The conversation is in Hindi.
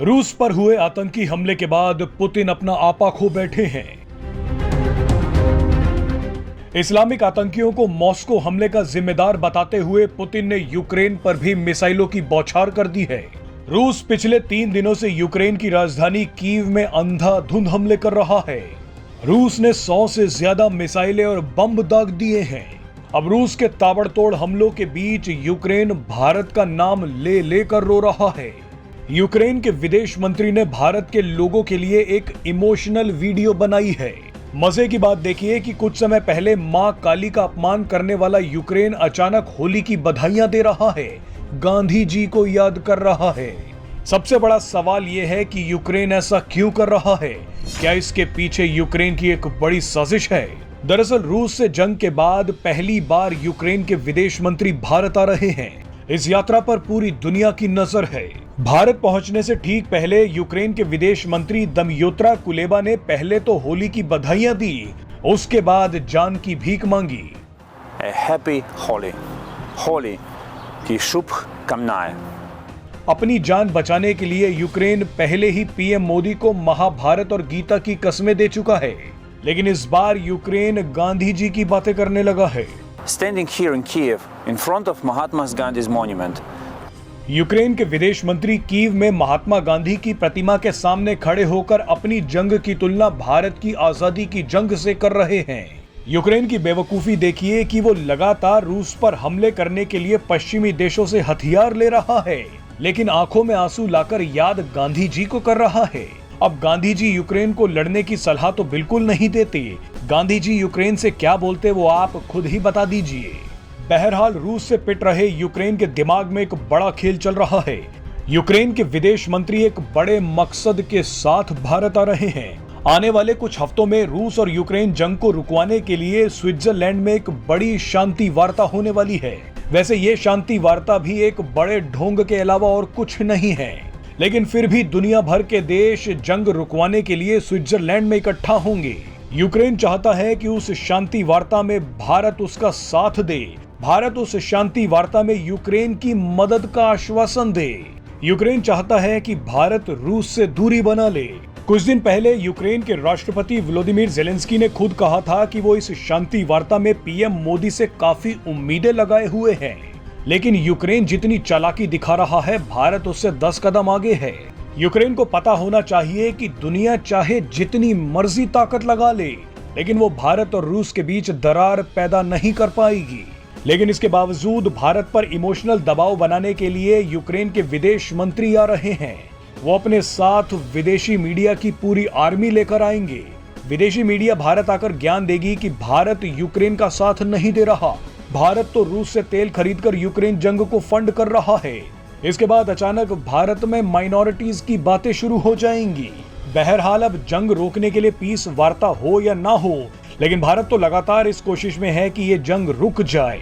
रूस पर हुए आतंकी हमले के बाद पुतिन अपना आपा खो बैठे हैं। इस्लामिक आतंकियों को मॉस्को हमले का जिम्मेदार बताते हुए पुतिन ने यूक्रेन पर भी मिसाइलों की बौछार कर दी है। रूस पिछले 3 दिनों से यूक्रेन की राजधानी कीव में अंधाधुंध हमले कर रहा है। रूस ने 100 से ज्यादा मिसाइलें और बम दाग दिए हैं। अब रूस के ताबड़तोड़ हमलों के बीच यूक्रेन भारत का नाम ले लेकर रो रहा है। यूक्रेन के विदेश मंत्री ने भारत के लोगों के लिए एक इमोशनल वीडियो बनाई है। मजे की बात देखिए कि कुछ समय पहले मां काली का अपमान करने वाला यूक्रेन अचानक होली की बधाइयां दे रहा है, गांधी जी को याद कर रहा है। सबसे बड़ा सवाल यह है कि यूक्रेन ऐसा क्यों कर रहा है? क्या इसके पीछे यूक्रेन की एक बड़ी साजिश है? दरअसल रूस से जंग के बाद पहली बार यूक्रेन के विदेश मंत्री भारत आ रहे हैं। इस यात्रा पर पूरी दुनिया की नजर है। भारत पहुंचने से ठीक पहले यूक्रेन के विदेश मंत्री दमयत्रा कुलेबा ने पहले तो होली की बधाइयां दी, उसके बाद जान की भीख मांगी। हैप्पी होली, होली की शुभकामनाएं। अपनी जान बचाने के लिए यूक्रेन पहले ही पीएम मोदी को महाभारत और गीता की कस्में दे चुका है, लेकिन इस बार यूक्रेन गांधी जी की बातें करने लगा है। Standing here in Kiev, in front of Mahatma Gandhi's monument. Ukraine के विदेश मंत्री कीव में महात्मा गांधी की प्रतिमा के सामने खड़े होकर अपनी जंग की तुलना भारत की आजादी की जंग से कर रहे हैं। यूक्रेन की बेवकूफी देखिए कि वो लगातार रूस पर हमले करने के लिए पश्चिमी देशों से हथियार ले रहा है, लेकिन आंखों में आंसू लाकर याद गांधी जी को कर रहा है। अब गांधी जी यूक्रेन को लड़ने की सलाह तो बिल्कुल नहीं देते। गांधी जी यूक्रेन से क्या बोलते वो आप खुद ही बता दीजिए। बहरहाल रूस से पिट रहे यूक्रेन के दिमाग में एक बड़ा खेल चल रहा है। यूक्रेन के विदेश मंत्री एक बड़े मकसद के साथ भारत आ रहे हैं। आने वाले कुछ हफ्तों में रूस और यूक्रेन जंग को रुकवाने के लिए स्विट्जरलैंड में एक बड़ी शांति वार्ता होने वाली है। वैसे ये शांति वार्ता भी एक बड़े ढोंग के अलावा और कुछ नहीं है, लेकिन फिर भी दुनिया भर के देश जंग रुकवाने के लिए स्विट्जरलैंड में इकट्ठा होंगे। यूक्रेन चाहता है कि उस शांति वार्ता में भारत उसका साथ दे। भारत उस शांति वार्ता में यूक्रेन की मदद का आश्वासन दे। यूक्रेन चाहता है कि भारत रूस से दूरी बना ले। कुछ दिन पहले यूक्रेन के राष्ट्रपति व्लादिमीर ज़ेलेंस्की ने खुद कहा था कि वो इस शांति वार्ता में पीएम मोदी से काफी उम्मीदें लगाए हुए हैं, लेकिन यूक्रेन जितनी चालाकी दिखा रहा है, भारत उससे 10 कदम आगे है। यूक्रेन को पता होना चाहिए कि दुनिया चाहे जितनी मर्जी ताकत लगा ले, लेकिन वो भारत और रूस के बीच दरार पैदा नहीं कर पाएगी। लेकिन इसके बावजूद भारत पर इमोशनल दबाव बनाने के लिए यूक्रेन के विदेश मंत्री आ रहे हैं। वो अपने साथ विदेशी मीडिया की पूरी आर्मी लेकर आएंगे। विदेशी मीडिया भारत आकर ज्ञान देगी कि भारत यूक्रेन का साथ नहीं दे रहा। भारत तो रूस से तेल खरीदकर यूक्रेन जंग को फंड कर रहा है। इसके बाद अचानक भारत में माइनॉरिटीज की बातें शुरू हो जाएंगी। बहरहाल अब जंग रोकने के लिए पीस वार्ता हो या ना हो, लेकिन भारत तो लगातार इस कोशिश में है कि ये जंग रुक जाए।